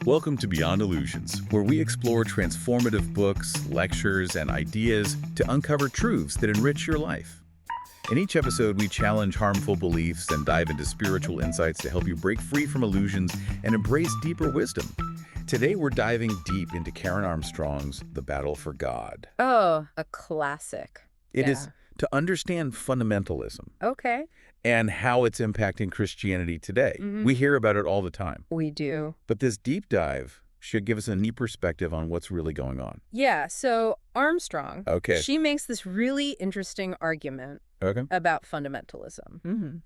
Welcome to Beyond Illusions, where we explore transformative books, lectures, and ideas to uncover truths that enrich your life. In each episode, we challenge harmful beliefs and dive into spiritual insights to help you break free from illusions and embrace deeper wisdom. Today, we're diving deep into Karen Armstrong's The Battle for God. Oh, a classic. It is to understand fundamentalism Okay. and how it's impacting Christianity today. We hear about it all the time. We do. But this deep dive should give us a neat perspective on what's really going on. Yeah, so Armstrong, Okay. she makes this really interesting argument Okay. about fundamentalism.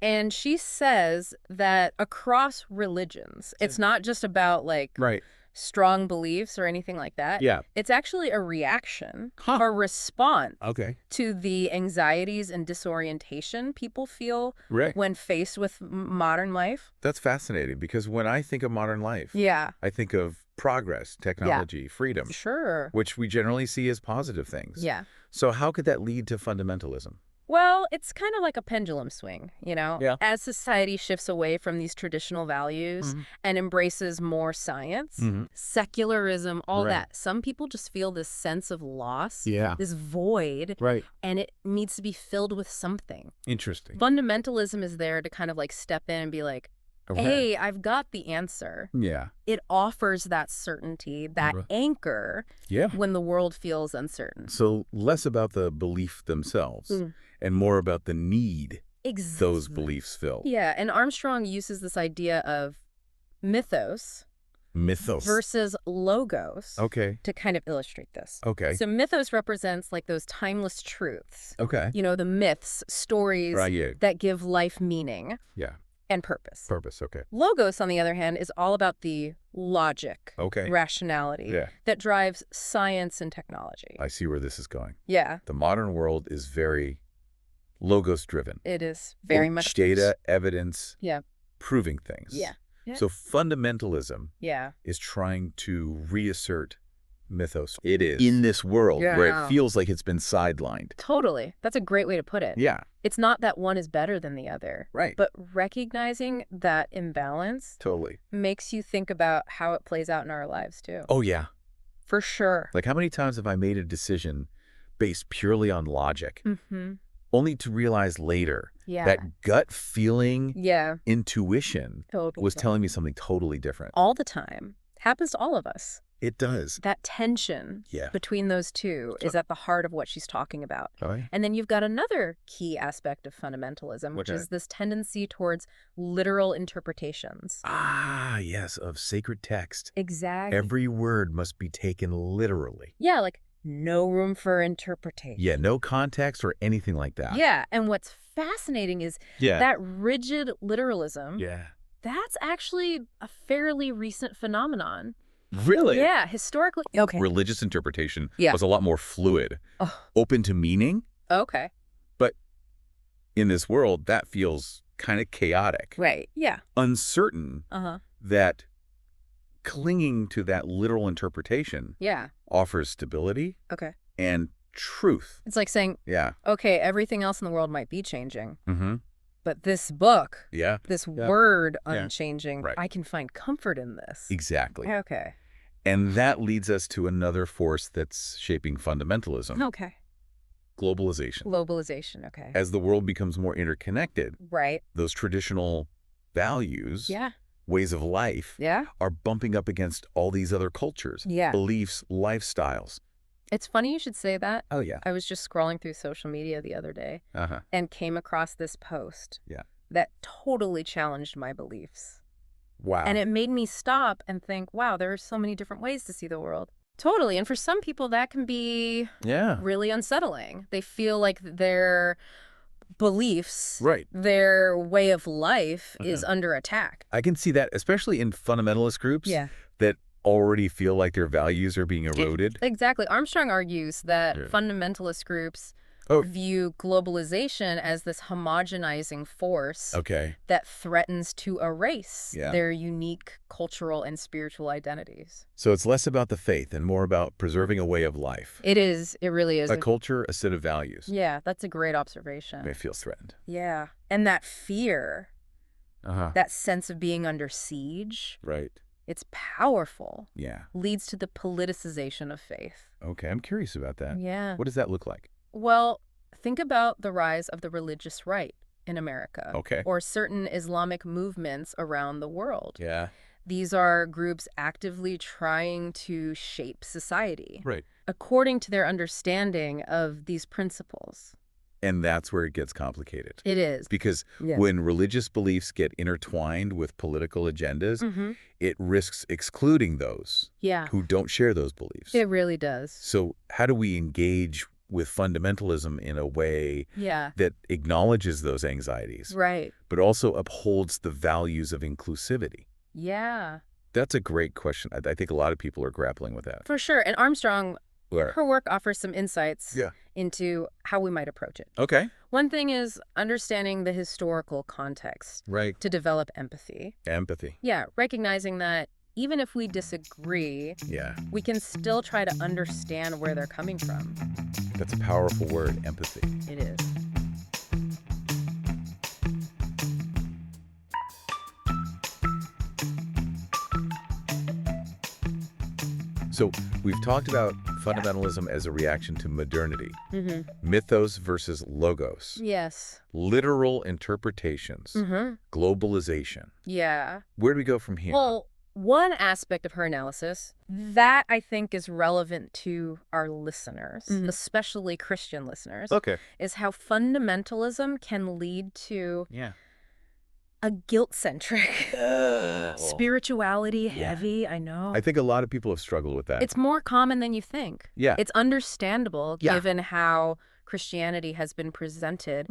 And she says that across religions, it's not just about Right. strong beliefs or anything like that. Yeah. It's actually a reaction, Huh. a response Okay. to the anxieties and disorientation people feel Right. when faced with modern life. That's fascinating because when I think of modern life, Yeah, I think of progress, technology, freedom, sure. which we generally see as positive things. Yeah. So how could that lead to fundamentalism? Well, it's kind of like a pendulum swing, you know? Yeah. As society shifts away from these traditional values and embraces more science, secularism, all Right. that, some people just feel this sense of loss, Yeah. this void, Right. and it needs to be filled with something. Interesting. Fundamentalism is there to kind of step in and be like, Okay. hey, I've got the answer. Yeah. It offers that certainty, that Right. anchor Yeah. when the world feels uncertain. So less about the belief themselves and more about the need those beliefs fill. Yeah, and Armstrong uses this idea of mythos Mythos. versus logos Okay. to kind of illustrate this. Okay. So mythos represents those timeless truths. Okay. You know, the myths, stories Right. Yeah. that give life meaning Yeah. and purpose. Purpose. Okay. Logos, on the other hand, is all about the logic, Okay. rationality Yeah. that drives science and technology. I see where this is going. Yeah, The modern world is very logos driven. it is very much. Data, evidence, Yeah. proving things. Yeah. Yeah. So fundamentalism Yeah. is trying to reassert mythos. It is in this world where Yeah. it feels like it's been sidelined. Totally. That's a great way to put it. Yeah. It's not that one is better than the other. Right. But recognizing that imbalance Totally. makes you think about how it plays out in our lives, too. Oh, yeah. For sure. Like how many times have I made a decision based purely on logic, Mm-hmm. only to realize later Yeah. that gut feeling, Yeah. intuition Totally. was telling me something totally different? All the time. Happens to all of us. It does. That tension Yeah. between those two is at the heart of what she's talking about. Oh, yeah. And then you've got another key aspect of fundamentalism, which is this tendency towards literal interpretations. Ah, yes, of sacred text. Exactly. Every word must be taken literally. Yeah, no room for interpretation. Yeah, no context or anything like that. Yeah, and what's fascinating is that rigid literalism, Yeah. that's actually a fairly recent phenomenon. Really? Yeah, historically. Okay. Religious interpretation Yeah. was a lot more fluid, Oh, open to meaning, okay. but in this world, that feels kind of chaotic, Right. Yeah. uncertain, Uh-huh. that clinging to that literal interpretation Yeah. offers stability Okay. and truth. It's like saying, Yeah. okay, everything else in the world might be changing, Mm-hmm. but this book, Yeah. this Yeah. word Yeah. unchanging, Right. I can find comfort in this. Exactly. Okay. And that leads us to another force that's shaping fundamentalism, Okay. globalization. Globalization. Okay. As the world becomes more interconnected, Right. those traditional values, Yeah. ways of life, Yeah. are bumping up against all these other cultures, Yeah. beliefs, lifestyles. It's funny you should say that. Oh, yeah. I was just scrolling through social media the other day Uh-huh. and came across this post Yeah. that totally challenged my beliefs. Wow. And it made me stop and think, wow, there are so many different ways to see the world. Totally. And for some people, that can be yeah. really unsettling. They feel like their beliefs, Right. their way of life is under attack. I can see that, especially in fundamentalist groups that already feel like their values are being eroded. Exactly. Armstrong argues that Yeah. fundamentalist groups view globalization as this homogenizing force that threatens to erase their unique cultural and spiritual identities. So it's less about the faith and more about preserving a way of life. It is. It really is. A culture, a set of values. Yeah, that's a great observation. It feels threatened. Yeah. And that fear that sense of being under siege. Right. It's powerful. Yeah. Leads to the politicization of faith. Okay, I'm curious about that. Yeah. What does that look like? Well, think about the rise of the religious right in America. Okay. Or certain Islamic movements around the world. Yeah. These are groups actively trying to shape society. Right. According to their understanding of these principles. And that's where it gets complicated. It is. Because when religious beliefs get intertwined with political agendas, it risks excluding those who don't share those beliefs. It really does. So how do we engage with fundamentalism in a way that acknowledges those anxieties, but also upholds the values of inclusivity? Yeah. That's a great question. I think a lot of people are grappling with that. For sure. And Armstrong, her work offers some insights into how we might approach it. Okay. One thing is understanding the historical context to develop empathy. Empathy. Yeah, recognizing that even if we disagree, we can still try to understand where they're coming from. That's a powerful word, empathy. It is. So we've talked about fundamentalism as a reaction to modernity. Mythos versus logos. Yes. Literal interpretations. Globalization. Yeah. Where do we go from here? Well, one aspect of her analysis that I think is relevant to our listeners, especially Christian listeners, is how fundamentalism can lead to a guilt-centric, spirituality-heavy, I know. I think a lot of people have struggled with that. It's more common than you think. Yeah. It's understandable given how Christianity has been presented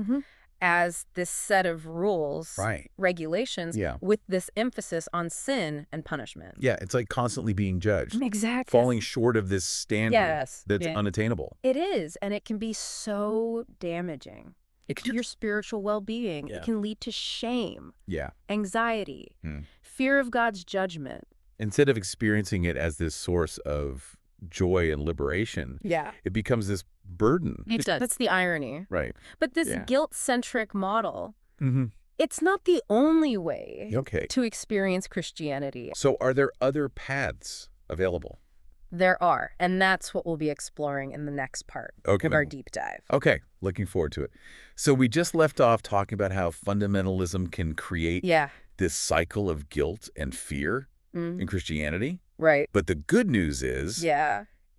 as this set of rules, regulations, with this emphasis on sin and punishment. Yeah, it's like constantly being judged. Exactly. Falling short of this standard that's unattainable. It is, and it can be so damaging. To your spiritual well-being. It can lead to shame, anxiety, fear of God's judgment. Instead of experiencing it as this source of joy and liberation, it becomes this burden. It does. That's the irony. Right. But this guilt-centric model, it's not the only way to experience Christianity. So are there other paths available? There are, and that's what we'll be exploring in the next part of our deep dive. Okay, looking forward to it. So we just left off talking about how fundamentalism can create this cycle of guilt and fear in Christianity. Right. But the good news is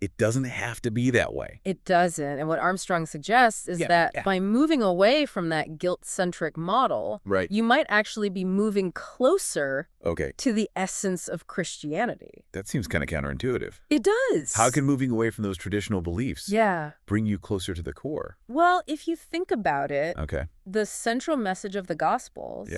it doesn't have to be that way. It doesn't. And what Armstrong suggests is that by moving away from that guilt-centric model, you might actually be moving closer to the essence of Christianity. That seems kind of counterintuitive. It does. How can moving away from those traditional beliefs bring you closer to the core? Well, if you think about it, the central message of the Gospels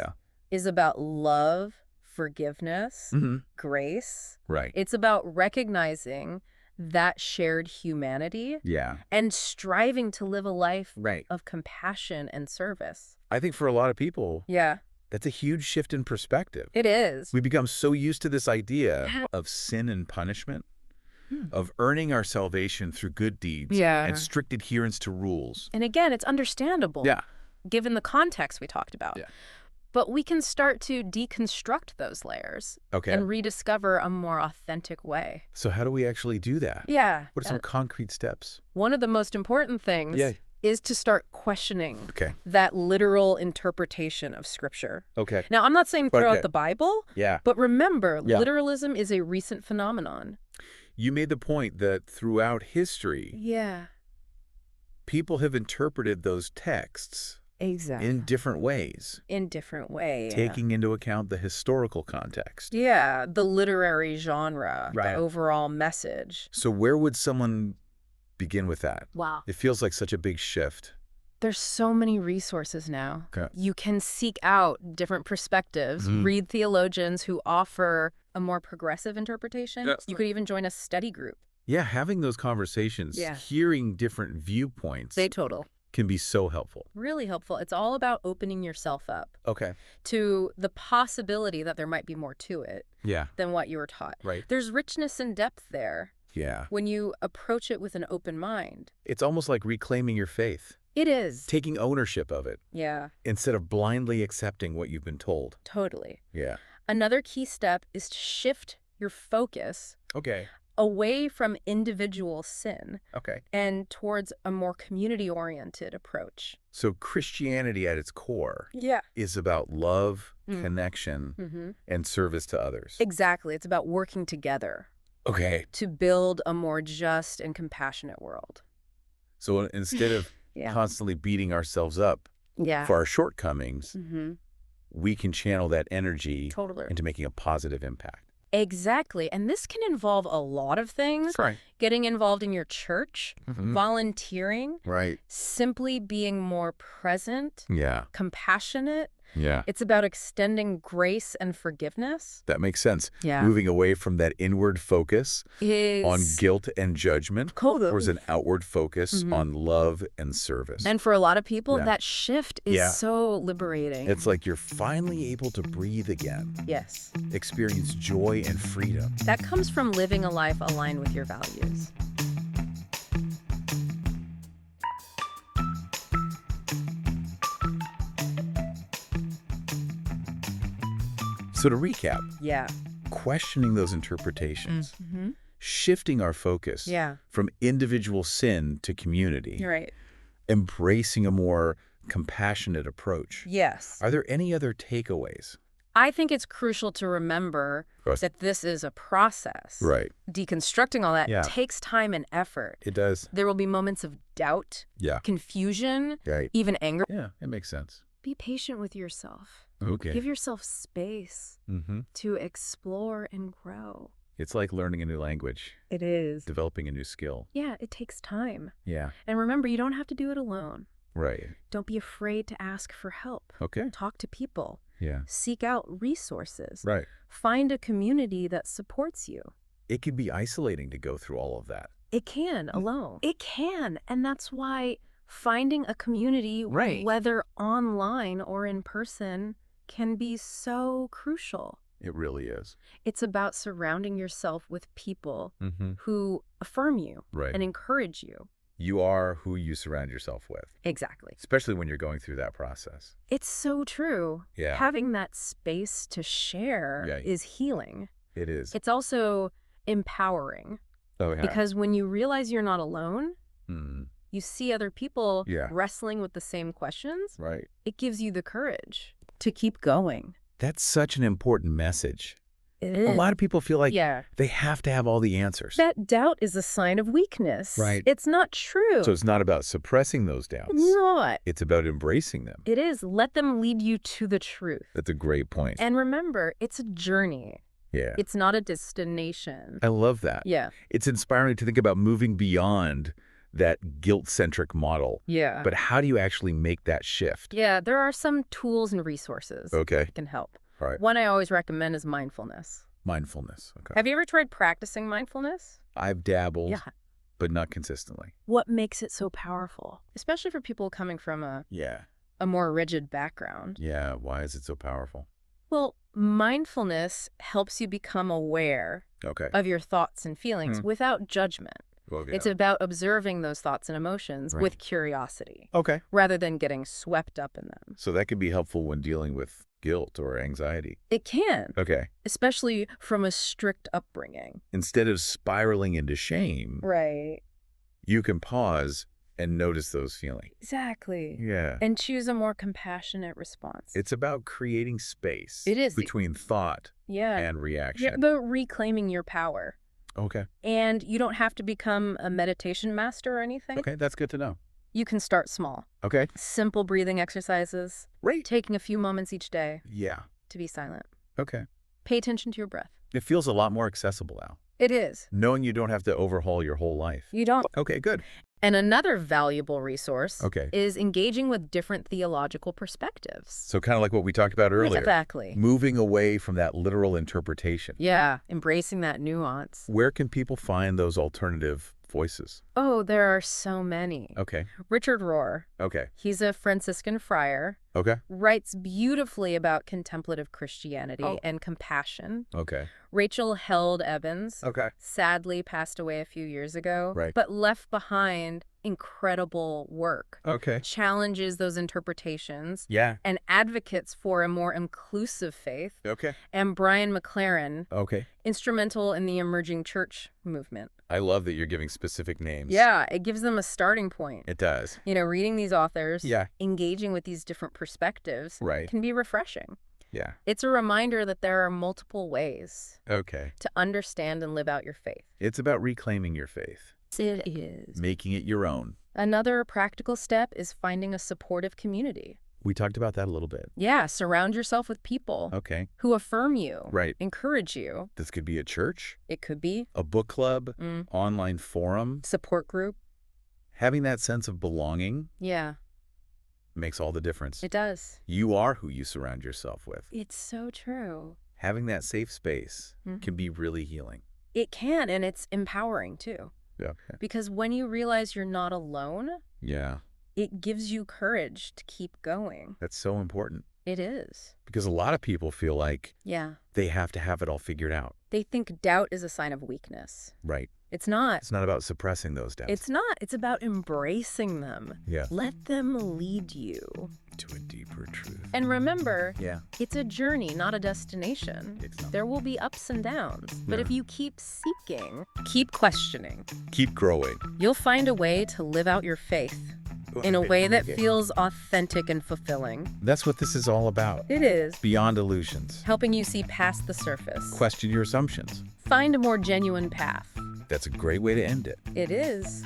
is about love, forgiveness, grace. Right. It's about recognizing that shared humanity and striving to live a life of compassion and service. I think for a lot of people, that's a huge shift in perspective. It is. We become so used to this idea of sin and punishment, of earning our salvation through good deeds and strict adherence to rules. And again, it's understandable given the context we talked about. But we can start to deconstruct those layers and rediscover a more authentic way. So how do we actually do that? Yeah. What are some concrete steps? One of the most important things is to start questioning that literal interpretation of Scripture. Now, I'm not saying throw out the Bible, but remember, literalism is a recent phenomenon. You made the point that throughout history, people have interpreted those texts in different ways. In different ways. Taking into account the historical context. Yeah, the literary genre, the overall message. So where would someone begin with that? Wow. It feels like such a big shift. There's so many resources now. You can seek out different perspectives, read theologians who offer a more progressive interpretation. You could even join a study group. Yeah, having those conversations, hearing different viewpoints. Can be so helpful. Really helpful. It's all about opening yourself up to the possibility that there might be more to it than what you were taught. There's richness and depth there when you approach it with an open mind. It's almost like reclaiming your faith. It is. Taking ownership of it Yeah, instead of blindly accepting what you've been told. totally. Yeah. Another key step is to shift your focus Okay. away from individual sin Okay. and towards a more community-oriented approach. So Christianity at its core Yeah. is about love, connection, and service to others. Exactly. It's about working together Okay. to build a more just and compassionate world. So instead of Yeah. constantly beating ourselves up Yeah. for our shortcomings, Mm-hmm. we can channel that energy Totally. into making a positive impact. Exactly. And this can involve a lot of things. Right. Getting involved in your church, volunteering, Right. simply being more present, Yeah. compassionate. Yeah. It's about extending grace and forgiveness. That makes sense. Yeah. Moving away from that inward focus Is on guilt and judgment towards an outward focus on love and service. And for a lot of people, Yeah. that shift is Yeah. so liberating. It's like you're finally able to breathe again, Yes. experience joy and freedom. That comes from living a life aligned with your values. So to recap, Yeah. questioning those interpretations, shifting our focus Yeah. from individual sin to community, You're right. embracing a more compassionate approach. Yes. Are there any other takeaways? I think it's crucial to remember Right. that this is a process. Right. Deconstructing all that Yeah. takes time and effort. It does. There will be moments of doubt, Yeah. confusion, Right. even anger. Yeah, it makes sense. Be patient with yourself. Okay. Give yourself space to explore and grow. It's like learning a new language, It is. developing a new skill. Yeah, it takes time. Yeah. And remember, you don't have to do it alone. Right. Don't be afraid to ask for help. Okay. Talk to people. Yeah. Seek out resources. Right. Find a community that supports you. It can be isolating to go through all of that. It can alone. It can. And that's why finding a community, Right. whether online or in person, can be so crucial. It really is. It's about surrounding yourself with people Mm-hmm. who affirm you Right. and encourage you. You are who you surround yourself with, Exactly. especially when you're going through that process. It's so true. Yeah. Having that space to share Yeah. is healing. It is. It's also empowering Oh, yeah. because when you realize you're not alone, Mm, you see other people Yeah. wrestling with the same questions, right. it gives you the courage to keep going. That's such an important message. It A is. lot of people feel like Yeah. they have to have all the answers. That doubt is a sign of weakness. Right. It's not true. So it's not about suppressing those doubts. It's not. It's about embracing them. It is. Let them lead you to the truth. That's a great point. And remember, it's a journey. Yeah. It's not a destination. I love that. Yeah. It's inspiring to think about moving beyond that guilt-centric model. Yeah. But how do you actually make that shift? Yeah, there are some tools and resources Okay. that can help. All right. One I always recommend is mindfulness. Mindfulness. Okay. Have you ever tried practicing mindfulness? I've dabbled, Yeah. but not consistently. What makes it so powerful? Especially for people coming from a Yeah. more rigid background. Yeah. Why is it so powerful? Well, mindfulness helps you become aware Okay. of your thoughts and feelings without judgment. Okay. It's about observing those thoughts and emotions Right. with curiosity Okay. rather than getting swept up in them. So that could be helpful when dealing with guilt or anxiety. It can, Okay. especially from a strict upbringing. Instead of spiraling into shame, Right. you can pause and notice those feelings. Exactly. Yeah. And choose a more compassionate response. It's about creating space It is. between thought Yeah. and Yeah, reaction. but reclaiming your power. Okay. And you don't have to become a meditation master or anything. Okay, that's good to know. You can start small. Okay. Simple breathing exercises, Great. taking a few moments each day Yeah. to be silent. Okay. Pay attention to your breath. It feels a lot more accessible now, It is. knowing you don't have to overhaul your whole life. You don't. Okay, good. And another valuable resource Okay. is engaging with different theological perspectives. So kind of like what we talked about earlier. Exactly. Moving away from that literal interpretation. Yeah, embracing that nuance. Where can people find those alternative voices? Oh, there are so many. Okay. Richard Rohr, Okay. he's a Franciscan friar, Okay. writes beautifully about contemplative Christianity Oh. and compassion. Okay. Rachel Held Evans Okay. sadly passed away a few years ago, Right. but left behind incredible work. Okay. Challenges those interpretations. Yeah. And advocates for a more inclusive faith. Okay. And Brian McLaren, Okay. instrumental in the emerging church movement. I love that you're giving specific names. Yeah, it gives them a starting point. It does. Reading these authors, Yeah. engaging with these different perspectives Right. can be refreshing. Yeah. It's a reminder that there are multiple ways Okay. to understand and live out your faith. It's about reclaiming your faith. It is. Making it your own. Another practical step is finding a supportive community. We talked about that a little bit. Yeah, surround yourself with people Okay. who affirm you, Right. encourage you. This could be a church, It could be a book club, online forum. support group. Having that sense of belonging Yeah, makes all the difference. it does. You are who you surround yourself with. It's so true. Having that safe space can be really healing. It can, and it's empowering too. Yeah. Because when you realize you're not alone, Yeah. it gives you courage to keep going. That's so important. It is. Because a lot of people feel like Yeah. they have to have it all figured out. They think doubt is a sign of weakness. Right. It's not. It's not about suppressing those doubts. It's not. It's about embracing them. Yeah. Let them lead you. To a deeper truth. And remember, Yeah. it's a journey, not a destination. It's not. There will be ups and downs. But Yeah. if you keep seeking, keep questioning, Keep growing. you'll find a way to live out your faith in a way that feels authentic and fulfilling. That's what this is all about. It is. Beyond illusions. Helping you see past the surface. Question your assumptions. Find a more genuine path. That's a great way to end it. It is.